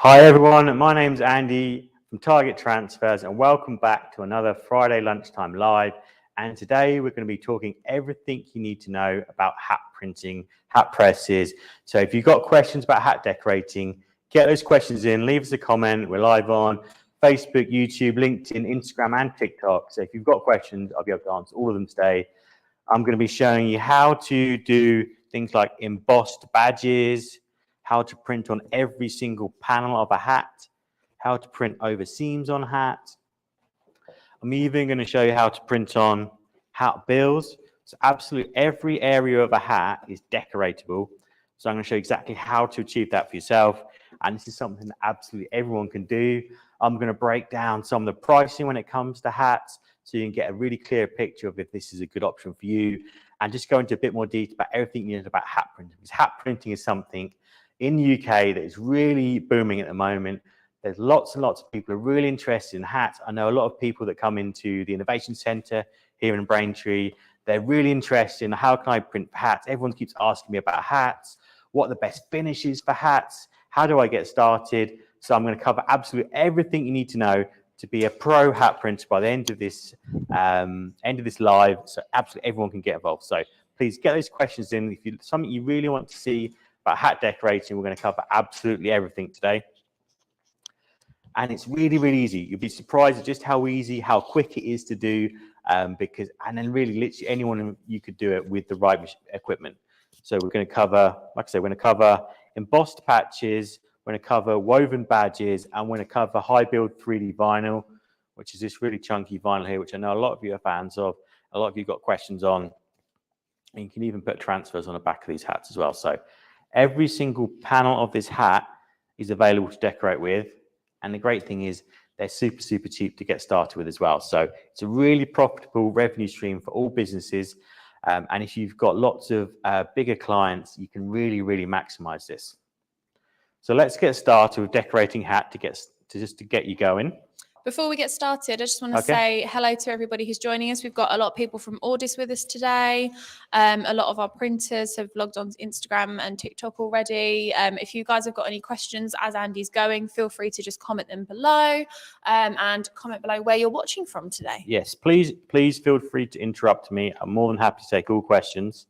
Hi everyone, my name's Andy from Target Transfers and welcome back to another Friday Lunchtime Live. And today we're going to be talking everything you need to know about hat printing, hat presses. So if you've got questions about hat decorating, get those questions in, leave us a comment. We're live on Facebook, YouTube, LinkedIn, Instagram and TikTok. So if you've got questions, I'll be able to answer all of them today. I'm going to be showing you how to do things like embossed badges, how to print on every single panel of a hat, how to print over seams on hats. I'm even going to show you how to print on hat bills. So absolutely every area of a hat is decoratable. So I'm going to show you exactly how to achieve that for yourself. And this is something that absolutely everyone can do. I'm going to break down some of the pricing when it comes to hats so you can get a really clear picture of if this is a good option for you, and just go into a bit more detail about everything you know about hat printing. Because hat printing is something in the UK that is really booming at the moment. There's lots and lots of people who are really interested in hats. I know a lot of people that come into the Innovation Centre here in Braintree. They're really interested in how can I print for hats. Everyone keeps asking me about hats, what are the best finishes for hats, how do I get started? So I'm going to cover absolutely everything you need to know to be a pro hat printer by the end of this live, so absolutely everyone can get involved. So please get those questions in. If you something you really want to see about hat decorating, we're going to cover absolutely everything today. And it's really, really easy. You'll be surprised at just how easy, how quick it is to do, and then really literally anyone, you could do it with the right equipment. So we're going to cover, like I said, we're going to cover embossed patches, we're going to cover woven badges, and we're going to cover high build 3D vinyl, which is this really chunky vinyl here, which I know a lot of you are fans of. A lot of you got questions on. And you can even put transfers on the back of these hats as well. So every single panel of this hat is available to decorate with. And the great thing is they're super, super cheap to get started with as well. So it's a really profitable revenue stream for all businesses. And if you've got lots of bigger clients, you can really, really maximize this. So let's get started with decorating hat to get you going. Before we get started, I just want to say hello to everybody who's joining us. We've got a lot of people from Audis with us today. A lot of our printers have logged on to Instagram and TikTok already. If you guys have got any questions as Andy's going, feel free to just comment them below and comment below where you're watching from today. Yes, please feel free to interrupt me. I'm more than happy to take all questions.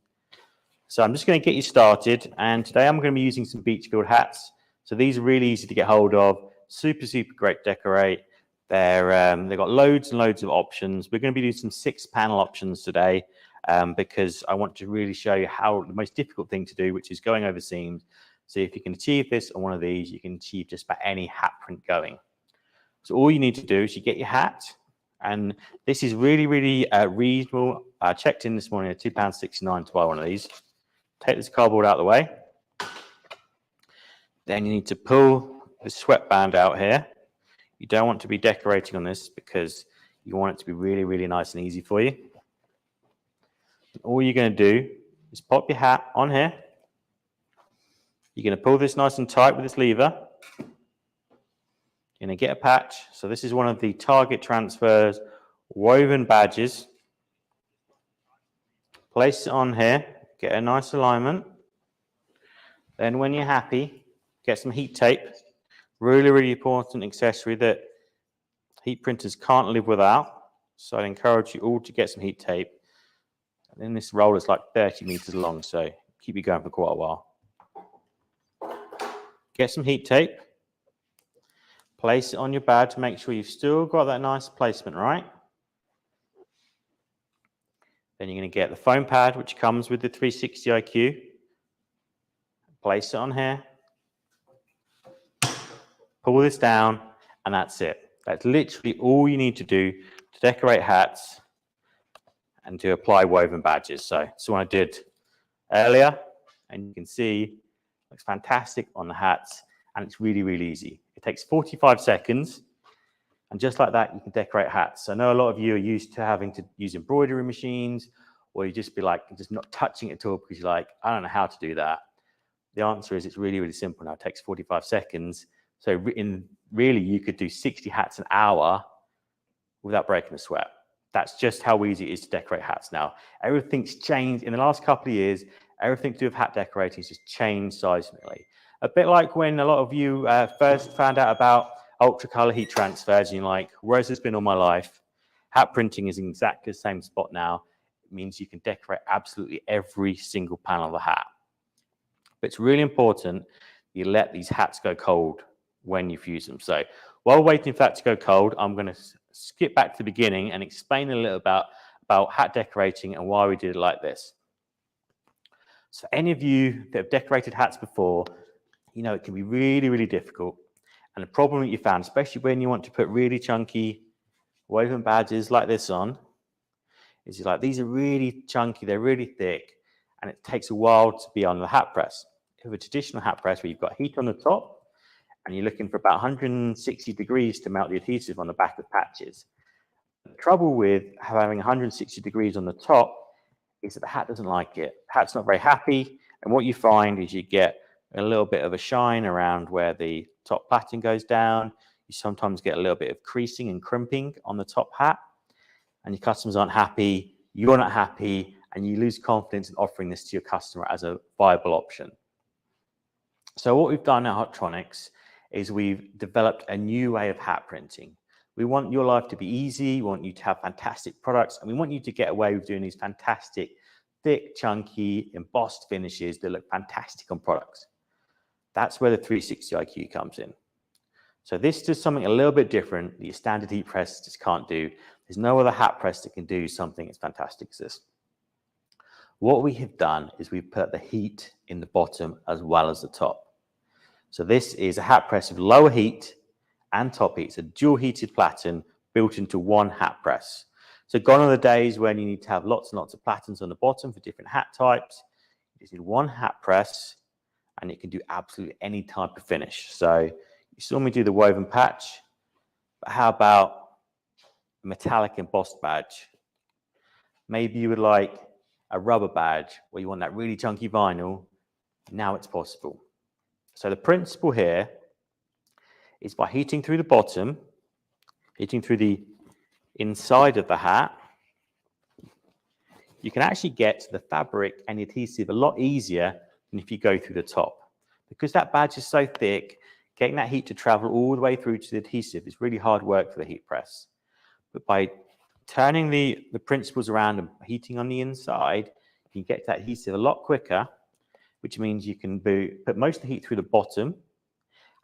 So I'm just going to get you started. And today I'm going to be using some beach field hats. So these are really easy to get hold of. Super, super great to decorate. They've got loads and loads of options. We're going to be doing some 6-panel options today because I want to really show you how the most difficult thing to do, which is going over seams. So if you can achieve this on one of these, you can achieve just about any hat print going. So all you need to do is you get your hat, and this is really, really reasonable. I checked in this morning at £2.69 to buy one of these. Take this cardboard out of the way. Then you need to pull the sweatband out here. You don't want to be decorating on this because you want it to be really, really nice and easy for you. All you're going to do is pop your hat on here. You're going to pull this nice and tight with this lever. You're going to get a patch. So this is one of the Target Transfers woven badges. Place it on here. Get a nice alignment. Then when you're happy, get some heat tape. Really, really important accessory that heat printers can't live without. So I encourage you all to get some heat tape. And then this roll is like 30 meters long, so keep you going for quite a while. Get some heat tape. Place it on your badge to make sure you've still got that nice placement, right? Then you're going to get the foam pad, which comes with the 360 IQ. Place it on here. Pull this down, and that's it. That's literally all you need to do to decorate hats and to apply woven badges. So this one I did earlier, and you can see it looks fantastic on the hats, and it's really, really easy. It takes 45 seconds, and just like that, you can decorate hats. I know a lot of you are used to having to use embroidery machines, or you just be like, just not touching it at all because you're like, I don't know how to do that. The answer is it's really, really simple now. It takes 45 seconds. So really, you could do 60 hats an hour without breaking a sweat. That's just how easy it is to decorate hats now. Everything's changed in the last couple of years. Everything to do with hat decorating has just changed seismically. A bit like when a lot of you first found out about ultra color heat transfers, and you're like, where's this been all my life? Hat printing is in exactly the same spot now. It means you can decorate absolutely every single panel of the hat. But it's really important you let these hats go cold when you fuse them. So while waiting for that to go cold, I'm going to skip back to the beginning and explain a little about hat decorating and why we did it like this. So any of you that have decorated hats before, you know it can be really, really difficult. And the problem that you found, especially when you want to put really chunky woven badges like this on, is you're like, these are really chunky, they're really thick, and it takes a while to be on the hat press. With a traditional hat press where you've got heat on the top, and you're looking for about 160 degrees to melt the adhesive on the back of patches. The trouble with having 160 degrees on the top is that the hat doesn't like it. The hat's not very happy, and what you find is you get a little bit of a shine around where the top plaiting goes down. You sometimes get a little bit of creasing and crimping on the top hat, and your customers aren't happy, you're not happy, and you lose confidence in offering this to your customer as a viable option. So what we've done at Hottronics is we've developed a new way of hat printing. We want your life to be easy, we want you to have fantastic products, and we want you to get away with doing these fantastic, thick, chunky, embossed finishes that look fantastic on products. That's where the 360 IQ comes in. So this does something a little bit different that your standard heat press just can't do. There's no other hat press that can do something as fantastic as this. What we have done is we've put the heat in the bottom as well as the top. So this is a hat press with lower heat and top heat. It's a dual heated platen built into one hat press. So gone are the days when you need to have lots and lots of platens on the bottom for different hat types. You just need one hat press and it can do absolutely any type of finish. So you saw me do the woven patch, but how about a metallic embossed badge? Maybe you would like a rubber badge where you want that really chunky vinyl. Now it's possible. So the principle here is by heating through the bottom, heating through the inside of the hat, you can actually get to the fabric and the adhesive a lot easier than if you go through the top. Because that badge is so thick, getting that heat to travel all the way through to the adhesive is really hard work for the heat press. But by turning the principles around and heating on the inside, you can get that adhesive a lot quicker, which means you can put most of the heat through the bottom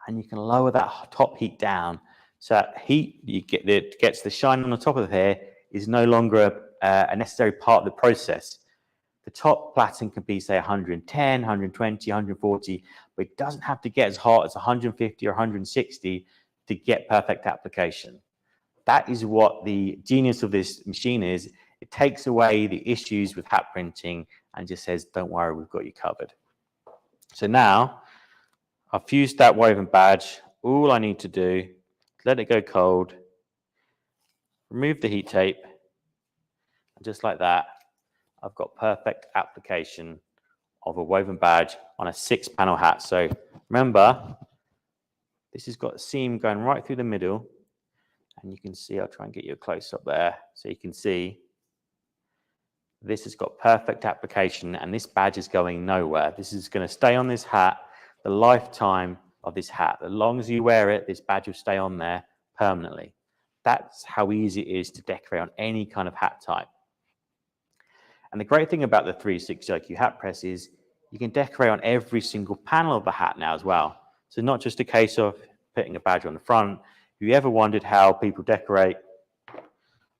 and you can lower that top heat down. So that heat you get that gets the shine on the top of the hair is no longer a necessary part of the process. The top plaiting can be, say, 110, 120, 140, but it doesn't have to get as hot as 150 or 160 to get perfect application. That is what the genius of this machine is. It takes away the issues with hat printing and just says, don't worry, we've got you covered. So now I've fused that woven badge. All I need to do is let it go cold, remove the heat tape, and just like that, I've got perfect application of a woven badge on a 6-panel hat. So remember, this has got a seam going right through the middle. And you can see, I'll try and get you a close up there. So you can see this has got perfect application and this badge is going nowhere. This is going to stay on this hat the lifetime of this hat. As long as you wear it, this badge will stay on there permanently. That's how easy it is to decorate on any kind of hat type. And the great thing about the 360 IQ hat press is you can decorate on every single panel of the hat now as well. So not just a case of putting a badge on the front. If you ever wondered how people decorate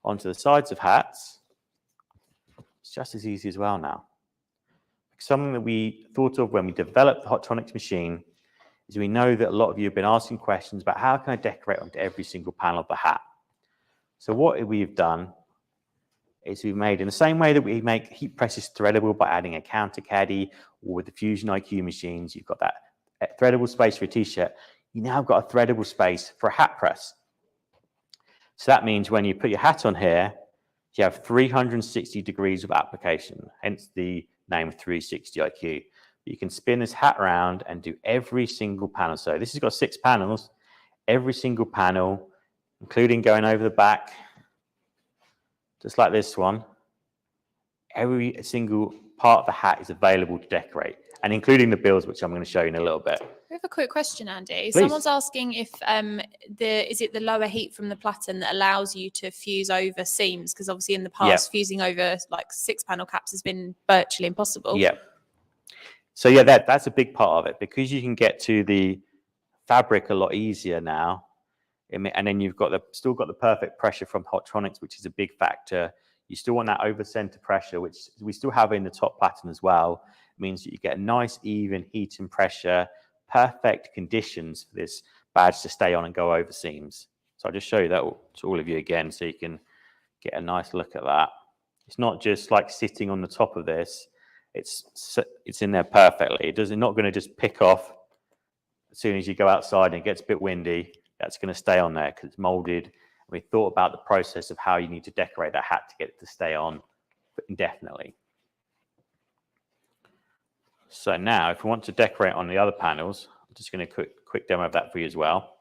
onto the sides of hats, it's just as easy as well now. Something that we thought of when we developed the Hottronics machine is we know that a lot of you have been asking questions about how can I decorate onto every single panel of the hat. So what we've done is we've made, in the same way that we make heat presses threadable by adding a counter caddy, or with the Fusion IQ machines, you've got that threadable space for a t-shirt. You now have got a threadable space for a hat press. So that means when you put your hat on here, you have 360 degrees of application, hence the name 360 IQ. You can spin this hat around and do every single panel. So this has got 6 panels. Every single panel, including going over the back, just like this one, every single part of the hat is available to decorate, and including the bills, which I'm going to show you in a little bit. We have a quick question, Andy. Please. Someone's asking if is it the lower heat from the platen that allows you to fuse over seams? Because obviously in the past, fusing over like 6-panel caps has been virtually impossible. Yeah. So yeah, that's a big part of it, because you can get to the fabric a lot easier now, and then you've got still got the perfect pressure from Hottronics, which is a big factor. You still want that over center pressure, which we still have in the top platen as well. It means that you get a nice even heat and pressure, perfect conditions for this badge to stay on and go over seams. So I'll just show you that to all of you again, so you can get a nice look at that. It's not just like sitting on the top of this. It's in there perfectly. It's not going to just pick off as soon as you go outside and it gets a bit windy. That's going to stay on there because it's molded. We thought about the process of how you need to decorate that hat to get it to stay on indefinitely. So now, if we want to decorate on the other panels, I'm just going to quick demo of that for you as well.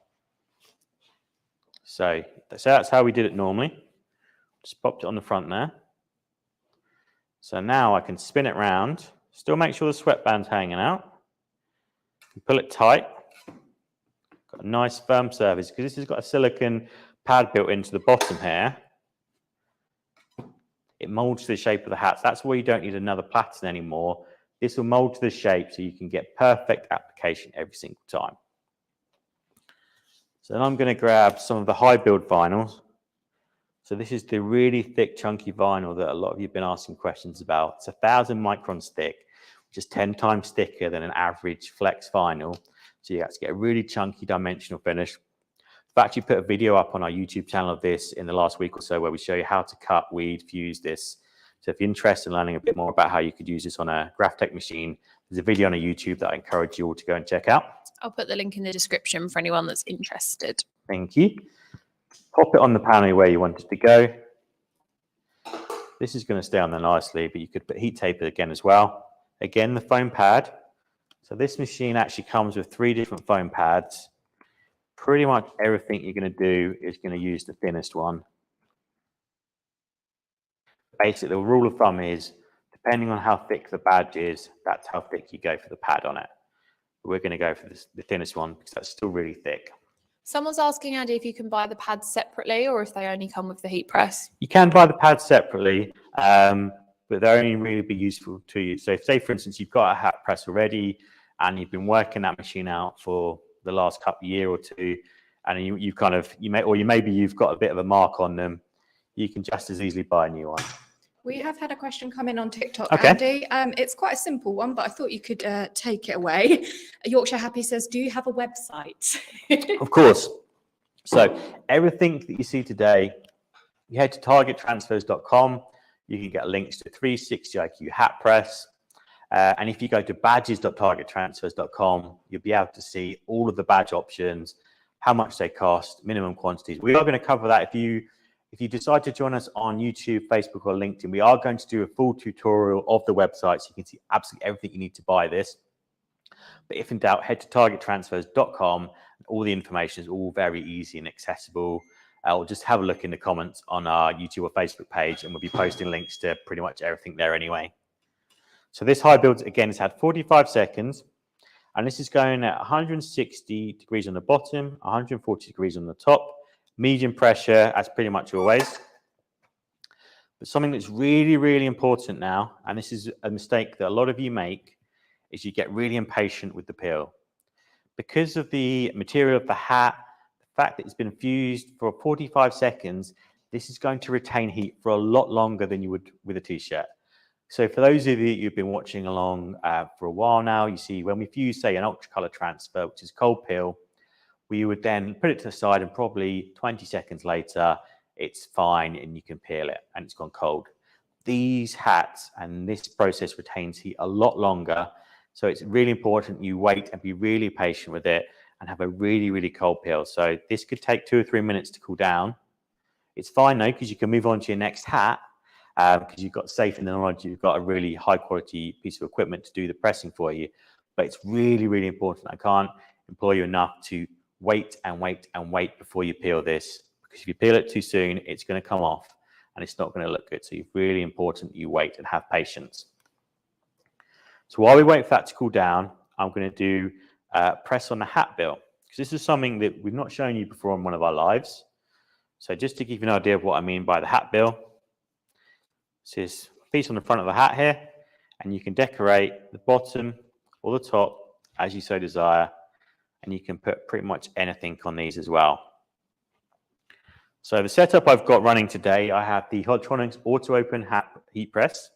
So that's how we did it normally. Just popped it on the front there. So now I can spin it round, still make sure the sweatband's hanging out. Pull it tight. Got a nice firm surface, because this has got a silicone pad built into the bottom here. It molds to the shape of the hats. That's why you don't need another platen anymore. This will mold to the shape so you can get perfect application every single time. So then I'm going to grab some of the high build vinyls. So this is the really thick, chunky vinyl that a lot of you have been asking questions about. It's 1,000 microns thick, which is 10 times thicker than an average flex vinyl. So you have to get a really chunky dimensional finish. I've actually put a video up on our YouTube channel of this in the last week or so, where we show you how to cut, weed, fuse this. So if you're interested in learning a bit more about how you could use this on a Graphtec machine, there's a video on YouTube that I encourage you all to go and check out. I'll put the link in the description for anyone that's interested. Thank you. Pop it on the panel where you want it to go. This is going to stay on there nicely, but you could put heat tape again as well. Again, the foam pad. So this machine actually comes with 3 different foam pads. Pretty much everything you're going to do is going to use the thinnest one. Basically, the rule of thumb is, depending on how thick the badge is, that's how thick you go for the pad on it. We're going to go for the thinnest one because that's still really thick. Someone's asking, Andy, if you can buy the pads separately or if they only come with the heat press. You can buy the pads separately, but they'll only really be useful to you. So say, for instance, you've got a hat press already and you've been working that machine out for the last year or two, and you've got a bit of a mark on them, you can just as easily buy a new one. We have had a question come in on TikTok, okay. Andy. It's quite a simple one, but I thought you could take it away. Yorkshire Happy says, do you have a website? Of course. So everything that you see today, you head to targettransfers.com. You can get links to 360 IQ hat press. And if you go to badges.targettransfers.com, you'll be able to see all of the badge options, how much they cost, minimum quantities. We are going to cover that. If you decide to join us on YouTube, Facebook, or LinkedIn, we are going to do a full tutorial of the website so you can see absolutely everything you need to buy this. But if in doubt, head to targettransfers.com. All the information is all very easy and accessible. Or just have a look in the comments on our YouTube or Facebook page, and we'll be posting links to pretty much everything there anyway. So this high build, again, has had 45 seconds. And this is going at 160 degrees on the bottom, 140 degrees on the top. Medium pressure, as pretty much always. But something that's really, really important now, and this is a mistake that a lot of you make, is you get really impatient with the peel. Because of the material of the hat, the fact that it's been fused for 45 seconds, this is going to retain heat for a lot longer than you would with a t-shirt. So for those of you who've been watching along for a while now, you see when we fuse, say, an ultra color transfer, which is cold peel, we would then put it to the side, and probably 20 seconds later, it's fine and you can peel it and it's gone cold. These hats and this process retains heat a lot longer. So it's really important you wait and be really patient with it and have a really, really cold peel. So this could take 2 or 3 minutes to cool down. It's fine though, because you can move on to your next hat because you've got safe in the knowledge you've got a really high quality piece of equipment to do the pressing for you. But it's really, really important. I can't implore you enough to wait and wait and wait before you peel this, because if you peel it too soon, it's going to come off and it's not going to look good. So it's really important you wait and have patience. So while we wait for that to cool down, I'm going to do press on the hat bill, because this is something that we've not shown you before on one of our lives. So just to give you an idea of what I mean by the hat bill, it's this piece on the front of the hat here, and you can decorate the bottom or the top as you so desire, and you can put pretty much anything on these as well. So the setup I've got running today, I have the Hotronix Auto Open Hat Heat Press.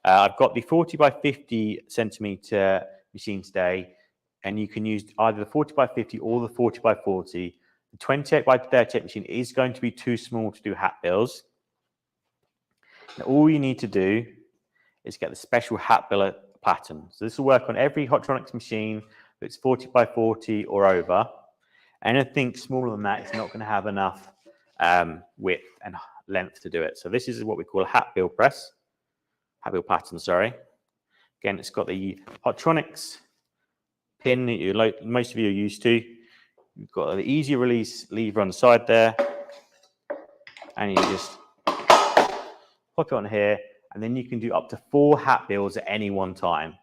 I've got the 40 by 50 centimeter machine today, and you can use either the 40 by 50 or the 40 by 40. The 28 by 38 machine is going to be too small to do hat bills. Now, all you need to do is get the special hat billet pattern. So this will work on every Hotronix machine that's 40 by 40 or over. Anything smaller than that is not going to have enough width and length to do it. So this is what we call a hat bill press. Hat bill pattern, sorry. Again, it's got the Hotronix pin that most of you are used to. You've got the easy release lever on the side there, and you just pop it on here, and then you can do up to 4 hat bills at any one time.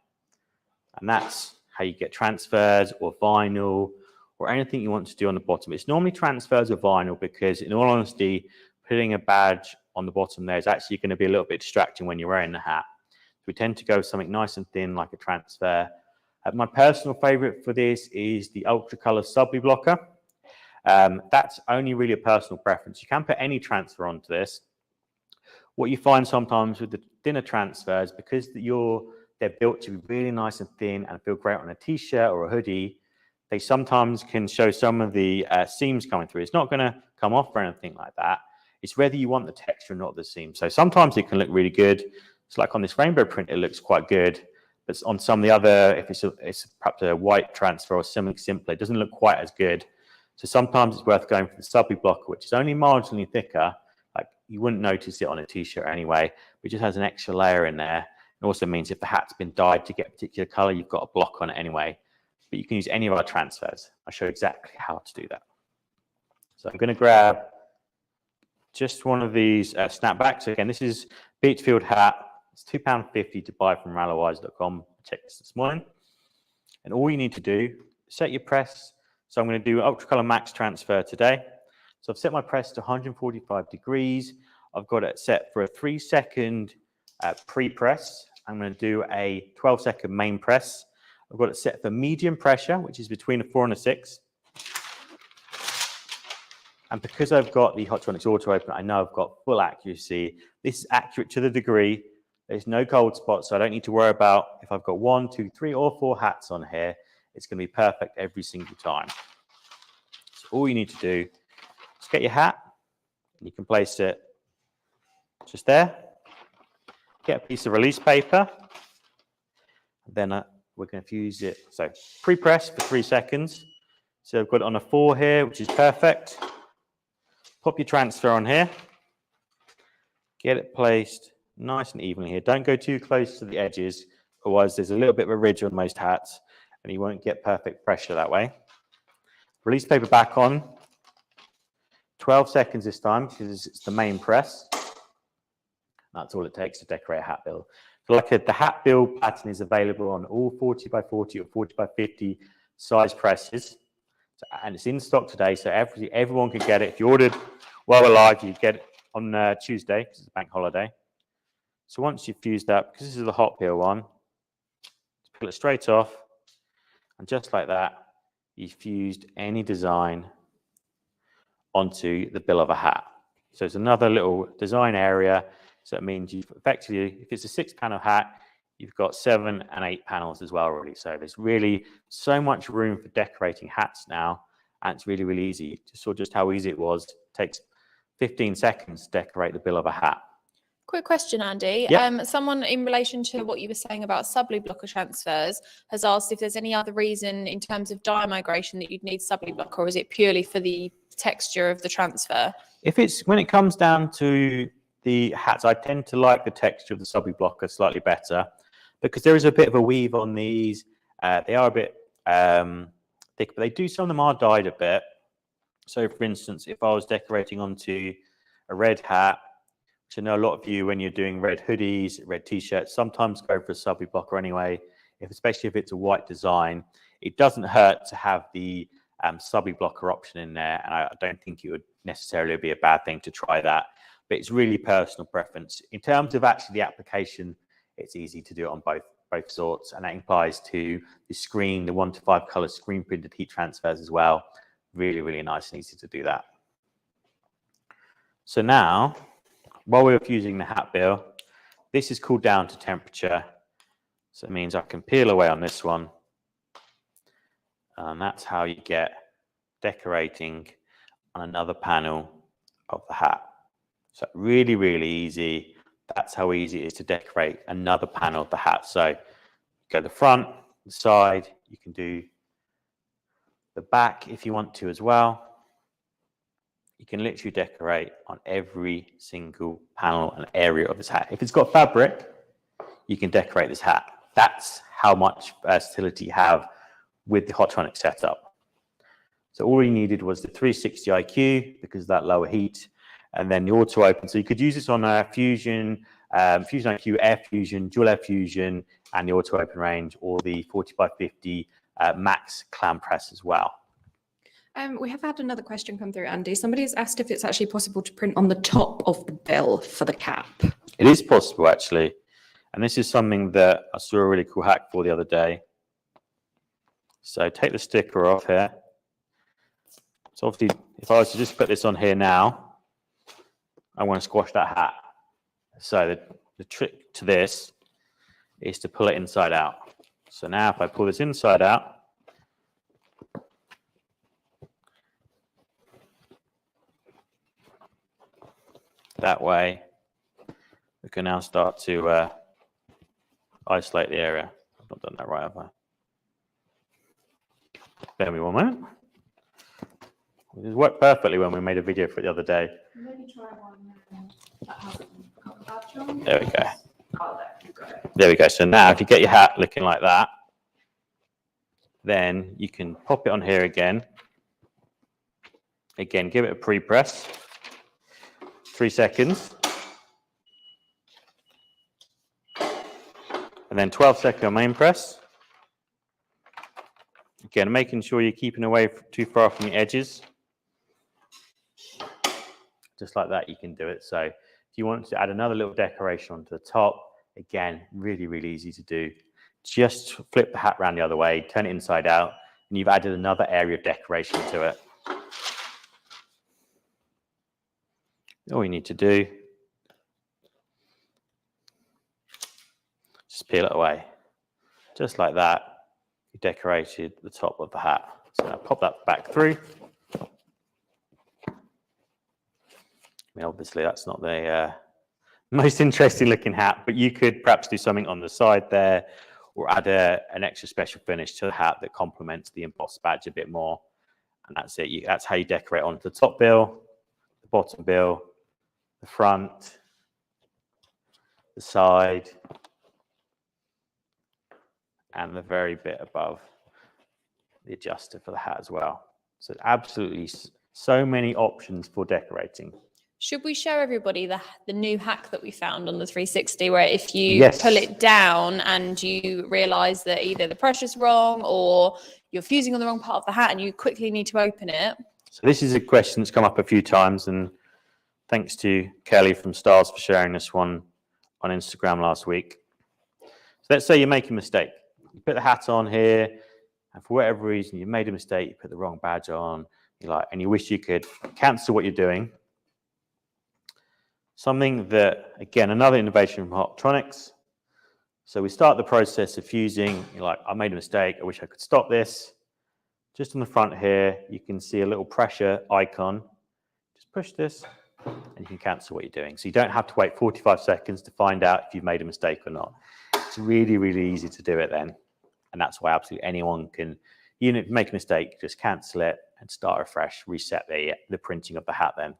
And that's how you get transfers or vinyl or anything you want to do on the bottom. It's normally transfers or vinyl because, in all honesty, putting a badge on the bottom there is actually going to be a little bit distracting when you're wearing the hat. So we tend to go with something nice and thin like a transfer. My personal favorite for this is the Ultra Color Subly Blocker. That's only really a personal preference. You can put any transfer onto this. What you find sometimes with the thinner transfers, because they're built to be really nice and thin and feel great on a t-shirt or a hoodie, they sometimes can show some of the seams coming through. It's not going to come off or anything like that. It's whether you want the texture, not the seam. So sometimes it can look really good. It's like on this rainbow print, it looks quite good. But on some of the other, if it's perhaps a white transfer or something simpler, it doesn't look quite as good. So sometimes it's worth going for the Subly Blocker, which is only marginally thicker. Like, you wouldn't notice it on a t-shirt anyway, but it just has an extra layer in there. It also means if the hat's been dyed to get a particular color, you've got a block on it anyway. But you can use any of our transfers. I'll show you exactly how to do that. So I'm going to grab just one of these snapbacks. Again, this is Beachfield hat. It's £2.50 to buy from rallywise.com. Check this morning. And all you need to do, set your press. So I'm going to do Ultracolor Max transfer today. So I've set my press to 145 degrees. I've got it set for a 3-second pre-press. I'm going to do a 12-second main press. I've got it set for medium pressure, which is between a 4 and a 6. And because I've got the Hotronix Auto Open, I know I've got full accuracy. This is accurate to the degree. There's no cold spots, so I don't need to worry about if I've got 1, 2, 3, or 4 hats on here. It's going to be perfect every single time. So all you need to do is get your hat, and you can place it just there. Get a piece of release paper, and then we're going to fuse it. So pre-press for 3 seconds. So I've got it on a 4 here, which is perfect. Pop your transfer on here. Get it placed nice and evenly here. Don't go too close to the edges, otherwise there's a little bit of a ridge on most hats and you won't get perfect pressure that way. Release paper back on. 12 seconds this time because it's the main press. That's all it takes to decorate a hat bill. So like the hat bill pattern is available on all 40 by 40 or 40 by 50 size presses. And it's in stock today, so everyone can get it. If you ordered while we're live, you get it on Tuesday because it's a bank holiday. So once you've fused that, because this is the hot peel one, just peel it straight off, and just like that, you've fused any design onto the bill of a hat. So it's another little design area. So it means you've effectively, if it's a 6-panel hat, you've got 7 and 8 panels as well already. So there's really so much room for decorating hats now, and it's really, really easy. Just saw just how easy it was. It takes 15 seconds to decorate the bill of a hat. Quick question, Andy. Yep. Someone in relation to what you were saying about Subly Blocker transfers has asked if there's any other reason in terms of dye migration that you'd need Subly Blocker, or is it purely for the texture of the transfer? When it comes down to the hats, I tend to like the texture of the Subly Blocker slightly better because there is a bit of a weave on these. They are a bit thick, but some of them are dyed a bit. So for instance, if I was decorating onto a red hat, which I know a lot of you, when you're doing red hoodies, red t-shirts, sometimes go for a Subly Blocker anyway, especially if it's a white design. It doesn't hurt to have the subby blocker option in there, and I don't think it would necessarily be a bad thing to try that, but it's really personal preference. In terms of actually the application, it's easy to do it on both sorts, and that applies to the screen, the 1 to 5 color screen printed heat transfers as well. Really, really nice and easy to do that. So now, while we're fusing the hat bill, this is cooled down to temperature. So it means I can peel away on this one. And that's how you get decorating on another panel of the hat. So really, really easy. That's how easy it is to decorate another panel of the hat. So go the front, the side, you can do the back if you want to as well. You can literally decorate on every single panel and area of this hat. If it's got fabric, you can decorate this hat. That's how much versatility you have with the Hottronics setup. So all you needed was the 360 IQ because of that lower heat, and then the auto open. So you could use this on a Fusion, Fusion IQ, Air Fusion, Dual Air Fusion, and the auto open range, or the 4550 Max clam press as well. We have had another question come through, Andy. Somebody's asked if it's actually possible to print on the top of the bill for the cap. It is possible, actually. And this is something that I saw a really cool hack for the other day. So take the sticker off here. So obviously, if I was to just put this on here now, I want to squash that hat. So the trick to this is to pull it inside out. So now if I pull this inside out, that way, we can now start to isolate the area. I've not done that right, have I? Bear with me one moment. It worked perfectly when we made a video for it the other day. Maybe try one that hasn't got the badge on. There we go. Oh, there, you got it. There we go. So now if you get your hat looking like that, then you can pop it on here again. Again, give it a pre-press. 3 seconds. And then 12 second main press. Again, making sure you're keeping away too far from the edges. Just like that, you can do it. So if you want to add another little decoration onto the top, again, really, really easy to do. Just flip the hat around the other way, turn it inside out, and you've added another area of decoration to it. All you need to do, just peel it away. Just like that, you decorated the top of the hat. So now pop that back through. I mean, obviously that's not the most interesting looking hat, but you could perhaps do something on the side there, or add an extra special finish to the hat that complements the embossed badge a bit more. And that's it. That's how you decorate onto the top bill, the bottom bill, the front, the side, and the very bit above the adjuster for the hat as well. So absolutely so many options for decorating. Should we show everybody the new hack that we found on the 360, where if you pull it down and you realize that either the pressure's wrong or you're fusing on the wrong part of the hat and you quickly need to open it? So this is a question that's come up a few times, and thanks to Kelly from Stars for sharing this one on Instagram last week. So let's say you make a mistake. You put the hat on here, and for whatever reason, you made a mistake, you put the wrong badge on, and you wish you could cancel what you're doing. Something that, again, another innovation from Hottronics. So we start the process of fusing. You're like, I made a mistake. I wish I could stop this. Just on the front here, you can see a little pressure icon. Just push this, and you can cancel what you're doing. So you don't have to wait 45 seconds to find out if you've made a mistake or not. It's really, really easy to do it then. And that's why absolutely anyone can, even if you make a mistake, just cancel it and start afresh, reset the printing of the hat then.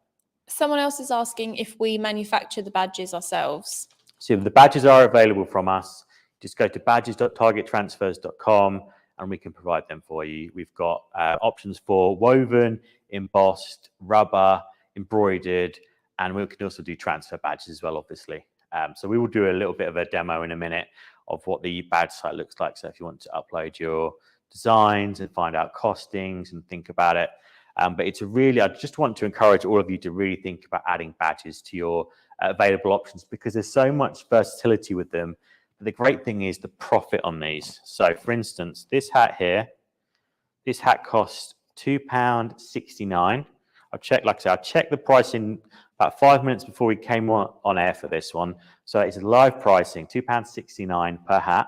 Someone else is asking if we manufacture the badges ourselves. So the badges are available from us. Just go to badges.targettransfers.com and we can provide them for you. We've got options for woven, embossed, rubber, embroidered, and we can also do transfer badges as well, obviously. So we will do a little bit of a demo in a minute of what the badge site looks like. So if you want to upload your designs and find out costings and think about it. But it's I just want to encourage all of you to really think about adding badges to your available options, because there's so much versatility with them. But the great thing is the profit on these. So for instance, this hat here, this hat costs £2.69. I checked the pricing about 5 minutes before we came on air for this one. So it's live pricing, £2.69 per hat.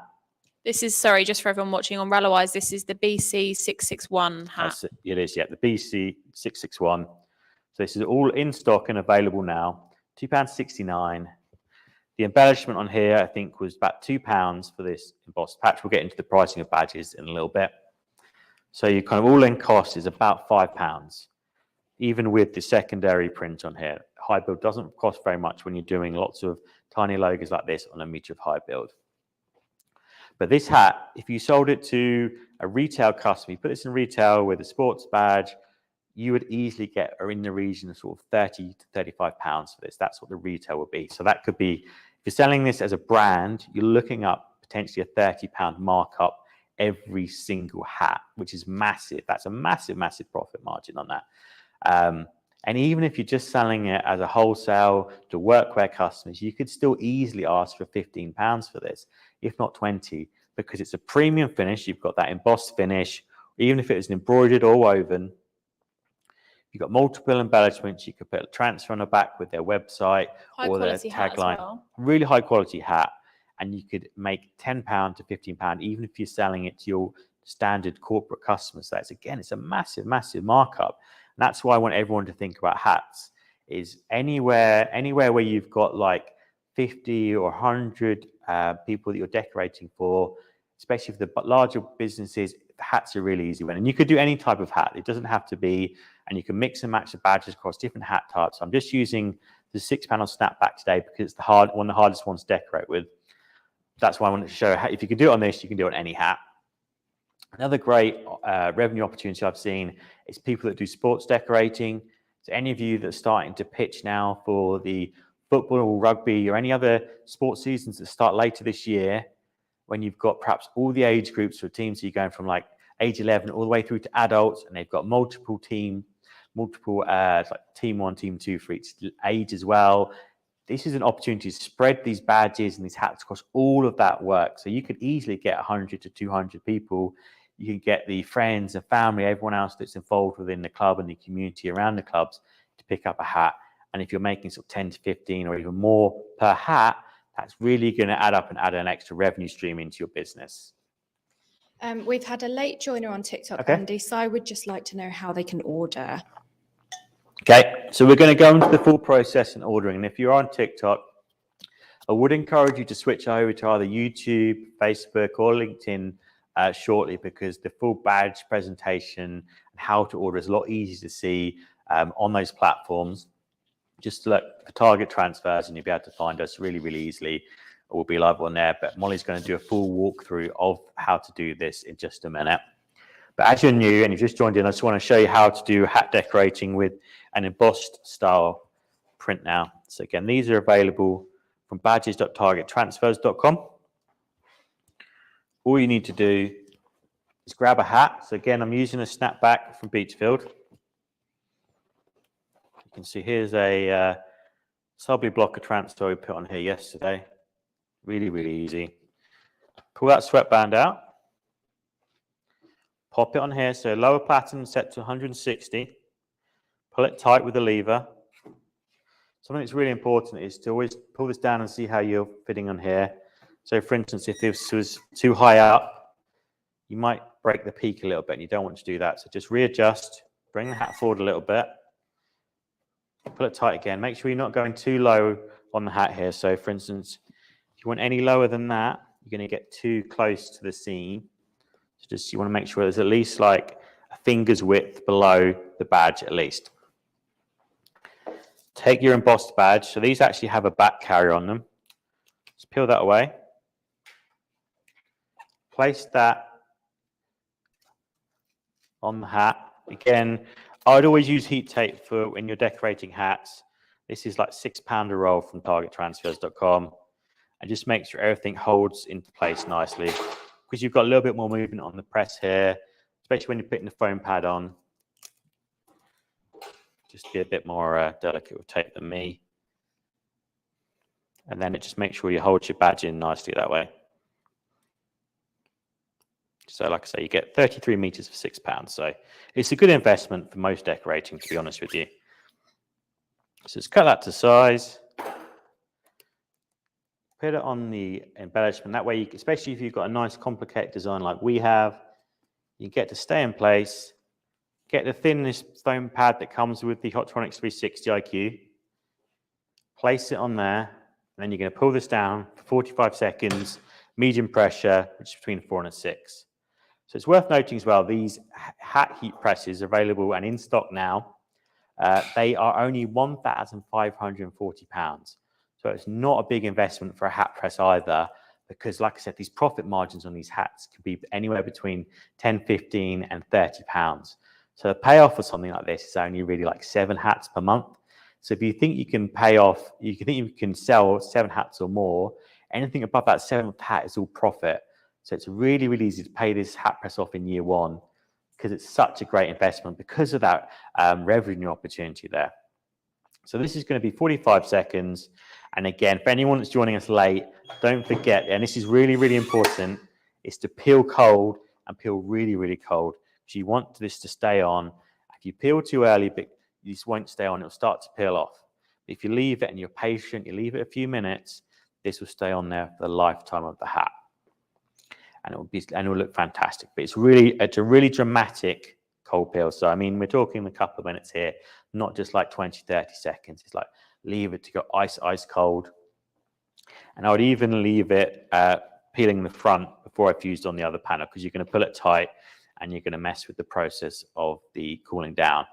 This is, sorry, just for everyone watching on Rallowise, this is the BC 661 hat. It is, yeah, the BC 661. So this is all in stock and available now, £2.69. The embellishment on here, I think, was about £2 for this embossed patch. We'll get into the pricing of badges in a little bit. So your kind of all-in cost is about £5, even with the secondary print on here. High build doesn't cost very much when you're doing lots of tiny logos like this on a meter of high build. But this hat, if you sold it to a retail customer, you put this in retail with a sports badge, you would easily get in the region of sort of £30 to £35 for this. That's what the retail would be. So that could be, if you're selling this as a brand, you're looking up potentially a £30 markup every single hat, which is massive. That's a massive, massive profit margin on that. And even if you're just selling it as a wholesale to workwear customers, you could still easily ask for £15 for this, if not 20, because it's a premium finish. You've got that embossed finish. Even if it was an embroidered or woven, you've got multiple embellishments. You could put a transfer on the back with their website or their tagline. Well. Really high quality hat. And you could make £10 to £15, even if you're selling it to your standard corporate customers. So it's a massive, massive markup. And that's why I want everyone to think about hats, is anywhere where you've got like 50 or 100 people that you're decorating for, especially for the larger businesses, hats are a really easy one. And you could do any type of hat. It doesn't have to be, and you can mix and match the badges across different hat types. I'm just using the 6-panel snapback today because it's one of the hardest ones to decorate with. That's why I wanted to show how, if you can do it on this, you can do it on any hat. Another great revenue opportunity I've seen is people that do sports decorating. So any of you that are starting to pitch now for the football or rugby or any other sports seasons that start later this year, when you've got perhaps all the age groups for teams, so you're going from like age 11 all the way through to adults, and they've got multiple team, like team 1, team 2 for each age as well. This is an opportunity to spread these badges and these hats across all of that work. So you could easily get 100 to 200 people. You can get the friends and family, everyone else that's involved within the club and the community around the clubs to pick up a hat. And if you're making sort of 10 to 15 or even more per hat, that's really going to add up and add an extra revenue stream into your business. We've had a late joiner on TikTok, Andy, so I would just like to know how they can order. Okay, so we're going to go into the full process in ordering. And if you're on TikTok, I would encourage you to switch over to either YouTube, Facebook, or LinkedIn shortly, because the full badge presentation and how to order is a lot easier to see on those platforms. Just look for target transfers and you'll be able to find us really, really easily. We'll be live on there, but Molly's going to do a full walkthrough of how to do this in just a minute. But as you're new and you've just joined in, I just want to show you how to do hat decorating with an embossed style print now. So again, these are available from badges.targettransfers.com. All you need to do is grab a hat. So again, I'm using a snapback from Beachfield. You can see here's a Subly blocker transfer we put on here yesterday. Really, really easy. Pull that sweatband out. Pop it on here. So lower platinum set to 160. Pull it tight with the lever. Something that's really important is to always pull this down and see how you're fitting on here. So for instance, if this was too high up, you might break the peak a little bit and you don't want to do that. So just readjust, bring the hat forward a little bit, pull it tight again. Make sure you're not going too low on the hat here. So for instance, if you want any lower than that, you're going to get too close to the seam. So just you want to make sure there's at least like a finger's width below the badge at least. Take your embossed badge. So these actually have a back carrier on them. Just peel that away. Place that on the hat. Again, I'd always use heat tape for when you're decorating hats. This is like £6 a roll from targettransfers.com. And just make sure everything holds into place nicely. because you've got a little bit more movement on the press here, especially when you're putting the foam pad on. Just be a bit more delicate with tape than me. And then it just makes sure you hold your badge in nicely that way. So like I say, you get 33 meters for £6. So it's a good investment for most decorating, to be honest with you. So just cut that to size. Put it on the embellishment. That way, you, especially if you've got a nice complicated design like we have, you get to stay in place, get the thinnest foam pad that comes with the Hotronix 360 IQ, place it on there, and then you're going to pull this down for 45 seconds, medium pressure, which is between 4 and 6. So it's worth noting as well, these hat heat presses are available and in stock now. They are only £1,540. So it's not a big investment for a hat press either, because like I said, these profit margins on these hats could be anywhere between 10, 15 and £30. So the payoff for something like this is only really like 7 hats per month. So if you think you can pay off, you think you can sell 7 hats or more, anything above that 7th hat is all profit. So it's really, really easy to pay this hat press off in year 1 because it's such a great investment because of that revenue opportunity there. So this is going to be 45 seconds. And again, for anyone that's joining us late, don't forget, and this is really, really important, is to peel cold and peel really, really cold. Because you want this to stay on. If you peel too early, but this won't stay on, it'll start to peel off. But if you leave it and you're patient, you leave it a few minutes, this will stay on there for the lifetime of the hat. And it will look fantastic. But it's a really dramatic cold peel. So I mean, we're talking a couple of minutes here, not just like 20, 30 seconds. It's like leave it to go ice cold. And I would even leave it peeling the front before I fused on the other panel, because you're going to pull it tight and you're going to mess with the process of the cooling down.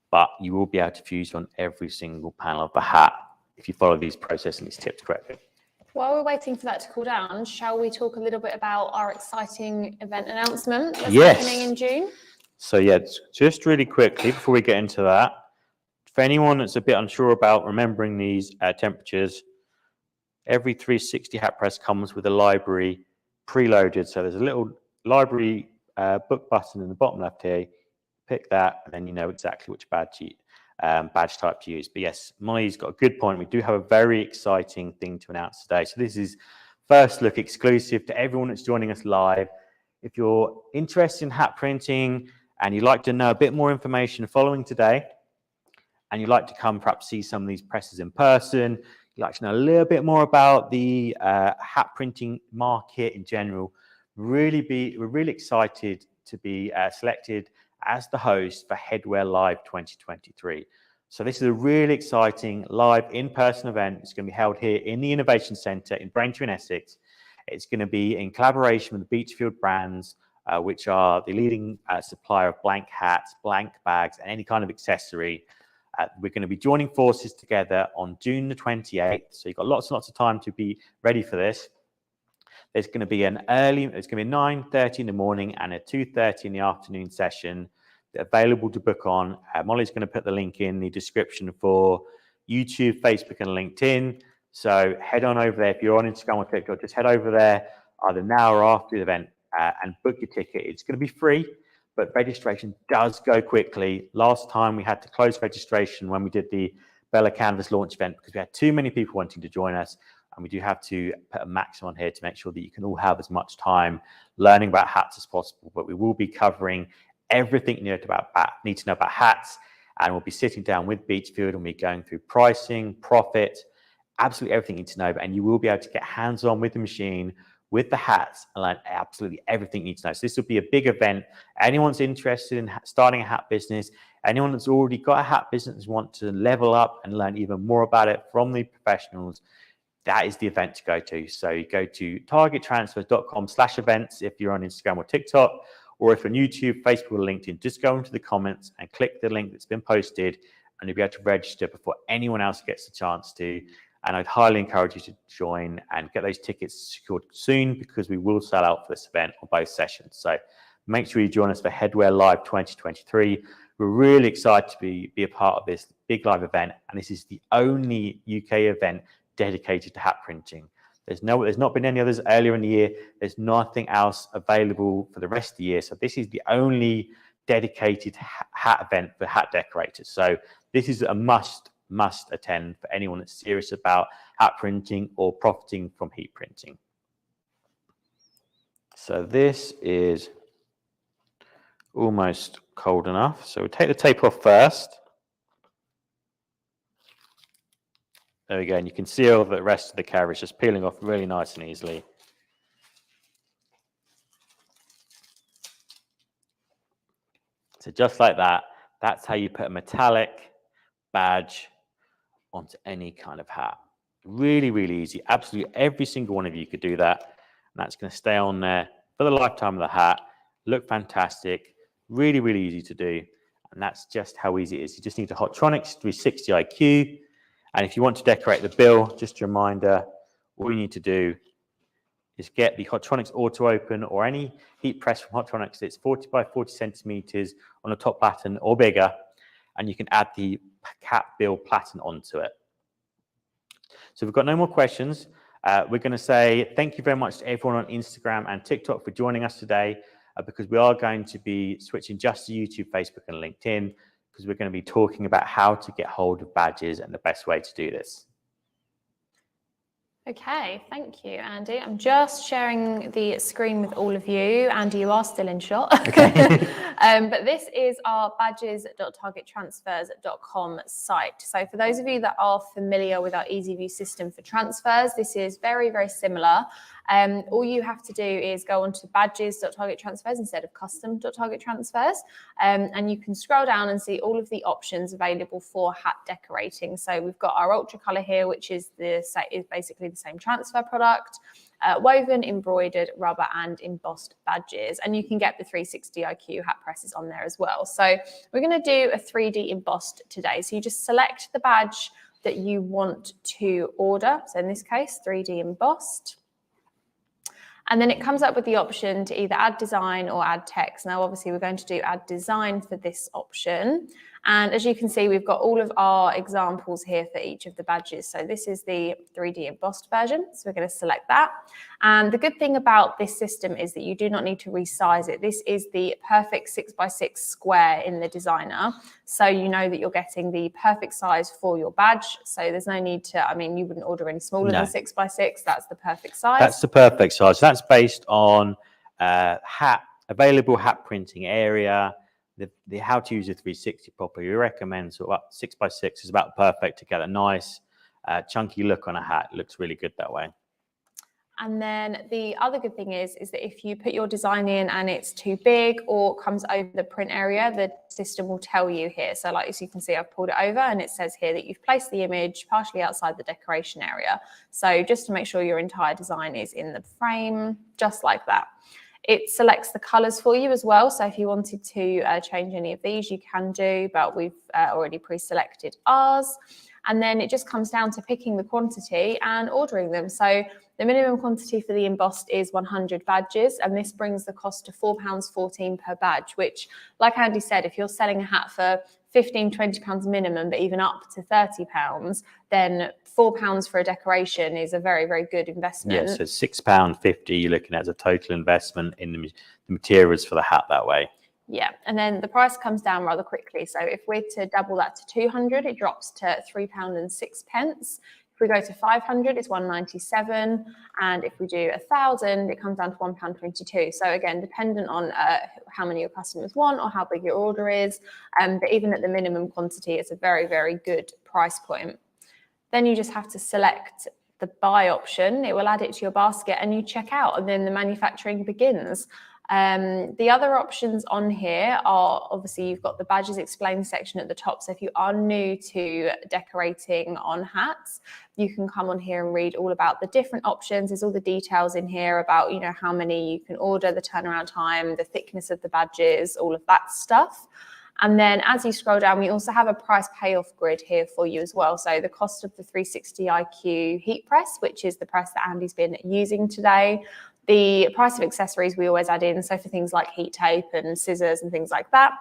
But you will be able to fuse on every single panel of the hat if you follow these processes and these tips correctly. While we're waiting for that to cool down, shall we talk a little bit about our exciting event announcement that's happening in June? So yeah, just really quickly before we get into that, for anyone that's a bit unsure about remembering these temperatures, every 360 hat press comes with a library preloaded. So there's a little library book button in the bottom left here. Pick that, and then you know exactly which badge type to use. But yes, Molly's got a good point. We do have a very exciting thing to announce today. So this is first look exclusive to everyone that's joining us live. If you're interested in hat printing and you'd like to know a bit more information following today, and you'd like to come perhaps see some of these presses in person, you'd like to know a little bit more about the hat printing market in general, we're really excited to be selected as the host for Headwear Live 2023. So this is a really exciting live in-person event. It's going to be held here in the Innovation Centre in Braintree in Essex. It's going to be in collaboration with the Beachfield brands, which are the leading supplier of blank hats, blank bags, and any kind of accessory. We're going to be joining forces together on June the 28th. So you've got lots and lots of time to be ready for this. There's going to be it's going to be 9:30 in the morning and a 2:30 in the afternoon session. They're available to book on. Molly's going to put the link in the description for YouTube, Facebook, and LinkedIn. So head on over there. If you're on Instagram or TikTok, just head over there either now or after the event and book your ticket. It's going to be free, but registration does go quickly. Last time we had to close registration when we did the Bella Canvas launch event because we had too many people wanting to join us. And we do have to put a maximum on here to make sure that you can all have as much time learning about hats as possible. But we will be covering everything you need to know about hats. And we'll be sitting down with Beachfield and we'll be going through pricing, profit, absolutely everything you need to know. And you will be able to get hands-on with the machine, with the hats, and learn absolutely everything you need to know. So this will be a big event. Anyone's interested in starting a hat business, anyone that's already got a hat business and want to level up and learn even more about it from the professionals, that is the event to go to. So you go to targettransfers.com/events if you're on Instagram or TikTok, or if you're on YouTube, Facebook, or LinkedIn, just go into the comments and click the link that's been posted, and you'll be able to register before anyone else gets a chance to. And I'd highly encourage you to join and get those tickets secured soon, because we will sell out for this event on both sessions. So make sure you join us for Headwear Live 2023. We're really excited to be a part of this big live event, and this is the only UK event dedicated to hat printing. There's not been any others earlier in the year. There's nothing else available for the rest of the year. So this is the only dedicated hat event for hat decorators. So this is a must attend for anyone that's serious about hat printing or profiting from heat printing. So this is almost cold enough. So we'll take the tape off first. There we go, and you can see all the rest of the carriage just peeling off really nice and easily. So just like that, that's how you put a metallic badge onto any kind of hat. Really, really easy. Absolutely every single one of you could do that. And that's going to stay on there for the lifetime of the hat. Look fantastic. Really, really easy to do. And that's just how easy it is. You just need a Hotronix 360 IQ. And if you want to decorate the bill, just a reminder, all you need to do is get the Hotronix Auto Open or any heat press from Hotronix. It's 40 by 40 centimeters on the top pattern or bigger. And you can add the hat bill pattern onto it. So we've got no more questions. We're going to say thank you very much to everyone on Instagram and TikTok for joining us today, because we are going to be switching just to YouTube, Facebook, and LinkedIn, because we're going to be talking about how to get hold of badges and the best way to do this. Okay, thank you, Andy. I'm just sharing the screen with all of you. Andy, you are still in shot. Okay. But this is our badges.targettransfers.com site. So for those of you that are familiar with our Easy View system for transfers, this is very, very similar. All you have to do is go on to badges.targettransfers instead of custom.targettransfers. And you can scroll down and see all of the options available for hat decorating. So we've got our ultra color here, which is basically the same transfer product, woven, embroidered, rubber, and embossed badges. And you can get the 360 IQ hat presses on there as well. So we're going to do a 3D embossed today. So you just select the badge that you want to order. So in this case, 3D embossed. And then it comes up with the option to either add design or add text. Now, obviously, we're going to do add design for this option. And as you can see, we've got all of our examples here for each of the badges. So this is the 3D embossed version. So we're going to select that. And the good thing about this system is that you do not need to resize it. This is the perfect 6x6 square in the designer. So you know that you're getting the perfect size for your badge. So there's no need to, I mean, you wouldn't order any smaller than 6x6. That's the perfect size. That's the perfect size. That's based on available hat printing area, the how to use a 360 properly. We recommend sort of up 6x6 is about perfect to get a nice chunky look on a hat. It looks really good that way. And then the other good thing is that if you put your design in and it's too big or comes over the print area, the system will tell you here. So like as you can see, I've pulled it over and it says here that you've placed the image partially outside the decoration area. So just to make sure your entire design is in the frame, just like that. It selects the colors for you as well. So if you wanted to change any of these, you can do, but we've already pre-selected ours. And then it just comes down to picking the quantity and ordering them. So the minimum quantity for the embossed is 100 badges, and this brings the cost to £4.14 per badge, which, like Andy said, if you're selling a hat for £15, £20 minimum, but even up to £30, then £4 for a decoration is a very, very good investment. Yes, so £6.50 you're looking at as a total investment in the materials for the hat that way. Yeah, and then the price comes down rather quickly. So if we're to double that to 200, it drops to £3.06. If we go to 500, it's £1.97, and if we do 1,000, it comes down to £1.22. So again, dependent on how many your customers want or how big your order is, but even at the minimum quantity, it's a very, very good price point. Then you just have to select the buy option. It will add it to your basket and you check out, and then the manufacturing begins. The other options on here are, obviously, you've got the badges explained section at the top. So if you are new to decorating on hats, you can come on here and read all about the different options. There's all the details in here about, you know, how many you can order, the turnaround time, the thickness of the badges, all of that stuff. And then as you scroll down, we also have a price payoff grid here for you as well. So the cost of the 360 IQ heat press, which is the press that Andy's been using today. The price of accessories we always add in, so for things like heat tape and scissors and things like that.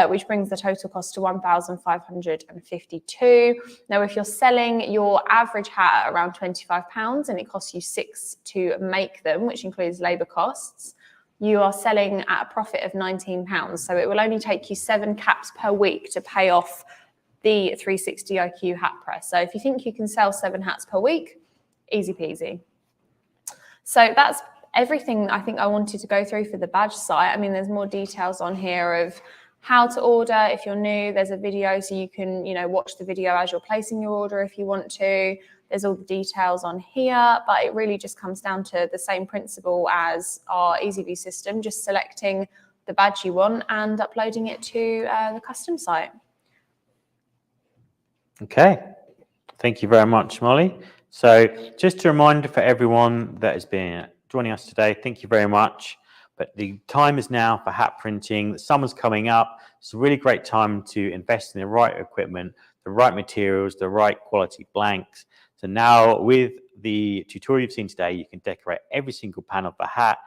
which brings the total cost to £1,552. Now, if you're selling your average hat at around £25 and it costs you £6 to make them, which includes labour costs, you are selling at a profit of £19. So it will only take you 7 caps per week to pay off the 360 IQ hat press. So if you think you can sell 7 hats per week, easy peasy. So that's everything I think I wanted to go through for the badge site. I mean, there's more details on here of how to order. If you're new, there's a video so you can, watch the video as you're placing your order if you want to. There's all the details on here, but it really just comes down to the same principle as our EasyView system, just selecting the badge you want and uploading it to the custom site. Okay, thank you very much, Molly. So just a reminder for everyone that has been joining us today, thank you very much. But the time is now for hat printing. The summer's coming up. It's a really great time to invest in the right equipment, the right materials, the right quality blanks. So now with the tutorial you've seen today, you can decorate every single panel of the hat,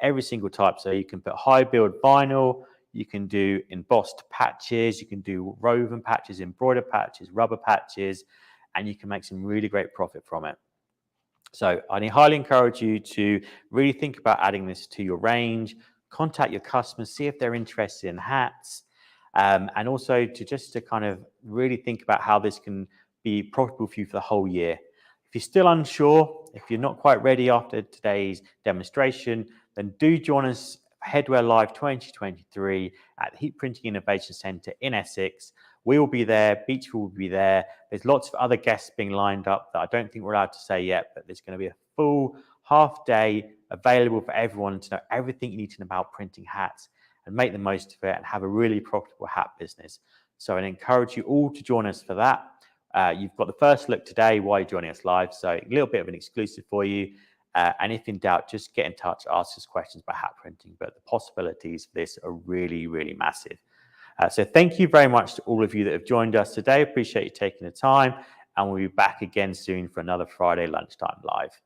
every single type. So you can put high build vinyl, you can do embossed patches, you can do woven patches, embroidered patches, rubber patches, and you can make some really great profit from it. So I highly encourage you to really think about adding this to your range, contact your customers, see if they're interested in hats, and also to kind of really think about how this can be profitable for you for the whole year. If you're still unsure, if you're not quite ready after today's demonstration, then do join us Headwear Live 2023 at the Heat Printing Innovation Centre in Essex. We will be there, Beach will be there. There's lots of other guests being lined up that I don't think we're allowed to say yet, but there's going to be a full half day available for everyone to know everything you need to know about printing hats and make the most of it and have a really profitable hat business. So I encourage you all to join us for that. You've got the first look today while you're joining us live, so a little bit of an exclusive for you. And if in doubt, just get in touch, ask us questions about hat printing, but the possibilities for this are really, really massive. So thank you very much to all of you that have joined us today. Appreciate you taking the time, and we'll be back again soon for another Friday Lunchtime Live.